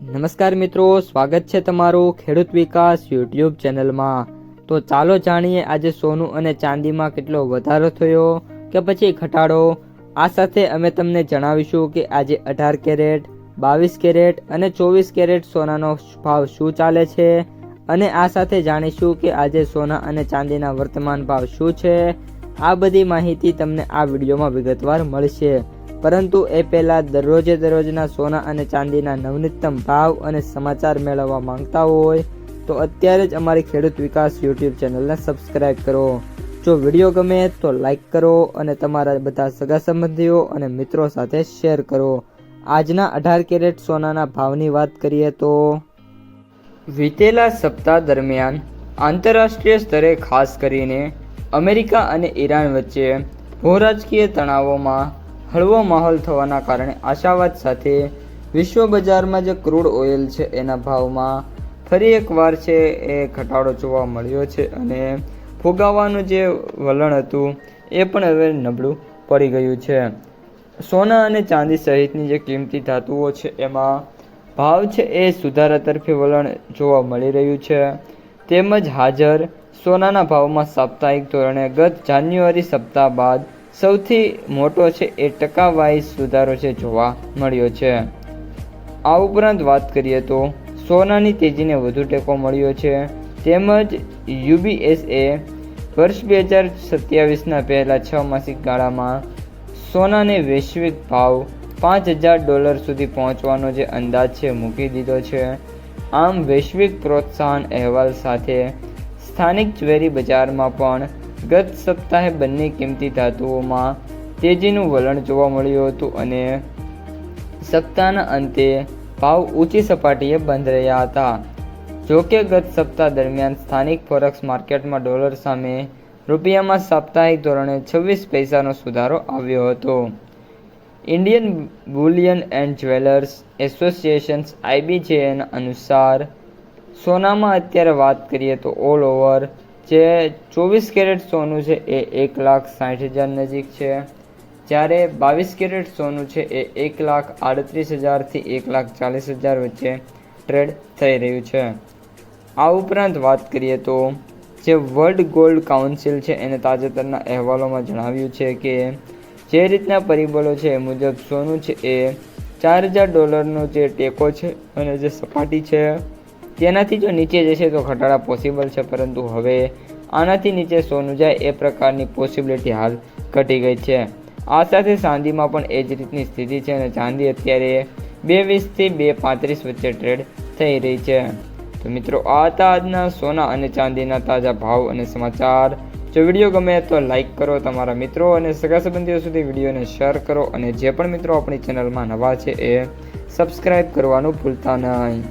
નમસ્કાર મિત્રો, સ્વાગત છે તમારું ખેડૂત વિકાસ યુટ્યુબ ચેનલમાં। તો ચાલો જાણીએ આજે સોનું અને ચાંદીમાં કેટલો વધારો થયો કે પછી ઘટાડો। આ સાથે અમે તમને જણાવીશું કે આજે 18 કેરેટ, 22 કેરેટ અને 24 કેરેટ સોનાનો ભાવ શું ચાલે છે અને આ સાથે જાણીશું કે આજે સોના અને ચાંદીના વર્તમાન ભાવ શું છે। આ બધી માહિતી તમને આ વિડીયોમાં વિગતવાર મળશે, પરંતુ એ પહેલાં દરરોજના સોના અને ચાંદીના નવનીતમ ભાવ અને સમાચાર મેળવવા માંગતા હોય તો અત્યારે જ અમારી ખેડૂત વિકાસ યુટ્યુબ ચેનલને સબસ્ક્રાઈબ કરો। જો વિડીયો ગમે તો લાઈક કરો અને તમારા બધા સગા સંબંધીઓ અને મિત્રો સાથે શેર કરો। આજના 18 કેરેટ સોનાના ભાવની વાત કરીએ તો વીતેલા સપ્તાહ દરમિયાન આંતરરાષ્ટ્રીય સ્તરે ખાસ કરીને અમેરિકા અને ઈરાન વચ્ચે ભૂરાજકીય તણાવોમાં હળવો માહોલ થવાના કારણે આશાવાદ સાથે વિશ્વ બજારમાં જે ક્રૂડ ઓઇલ છે એના ભાવમાં ફરી એકવાર છે એ ઘટાડો જોવા મળ્યો છે અને ફુગાવાનું જે વલણ હતું એ પણ હવે નબળું પડી ગયું છે। સોના અને ચાંદી સહિતની જે કિંમતી ધાતુઓ છે એમાં ભાવ છે એ સુધારા તરફી વલણ જોવા મળી રહ્યું છે। તેમજ હાજર સોનાના ભાવમાં સાપ્તાહિક ધોરણે ગત જાન્યુઆરી સપ્તાહ બાદ સૌથી મોટો છે એ ટકાવારી સુધારો છે જોવા મળ્યો છે। આ ઉપરાંત વાત કરીએ તો સોનાની તેજીને વધુ ટેકો મળ્યો છે। તેમજ યુબીએસએ વર્ષ 2027ના પહેલા 6 માસિક ગાળામાં સોનાને વૈશ્વિક ભાવ $5,000 સુધી પહોંચવાનો જે અંદાજ છે મૂકી દીધો છે। આમ વૈશ્વિક પ્રોત્સાહન અહેવાલ સાથે સ્થાનિક જ્વેરી બજારમાં પણ ગત સપ્તાહે બંને કિંમતી ધાતુઓમાં તેજીનું વલણ જોવા મળ્યું હતું અને સપ્તાહના અંતે ભાવ ઊંચી સપાટીએ બંધ રહ્યા હતા। જોકે ગત સપ્તાહ દરમિયાન સ્થાનિક ફોરેક્સ માર્કેટમાં ડોલર સામે રૂપિયામાં સાપ્તાહિક ધોરણે 26 પૈસાનો સુધારો આવ્યો હતો। Indian bullion and jewellers association IBJના અનુસાર સોનામાં અત્યારે વાત કરીએ તો ઓલ ઓવર જે 24 કેરેટ સોનું છે એ 1,60,000 નજીક છે, જ્યારે 22 કેરેટ સોનું છે એ 1,38,000 થી 1,40,000 વચ્ચે ટ્રેડ થઈ રહ્યું છે। આ ઉપરાંત વાત કરીએ તો જે વર્લ્ડ ગોલ્ડ કાઉન્સિલ છે એને તાજેતરના અહેવાલોમાં જણાવ્યું છે કે જે રીતના પરિબળો છે એ મુજબ સોનું છે એ $4,000નો જે ટેકો છે અને જે સપાટી છે તેનાથી જો નીચે જશે તો ઘટાડા પોસિબલ છે, પરંતુ હવે આનાથી નીચે સોનું જાય એ પ્રકારની પોસિબિલિટી હાલ ઘટી ગઈ છે। આ સાથે ચાંદીમાં પણ એ જ રીતની સ્થિતિ છે અને ચાંદી અત્યારે 220 થી 235 વચ્ચે ટ્રેડ થઈ રહી છે। તો મિત્રો, આ હતા આજના સોના અને ચાંદીના તાજા ભાવ અને સમાચાર। જો વિડીયો ગમે તો લાઈક કરો, તમારા મિત્રો અને સગા સંબંધીઓ સુધી વિડીયોને શેર કરો અને જે પણ મિત્રો આપણી ચેનલમાં નવા છે એ સબસ્ક્રાઈબ કરવાનું ભૂલતા નહીં।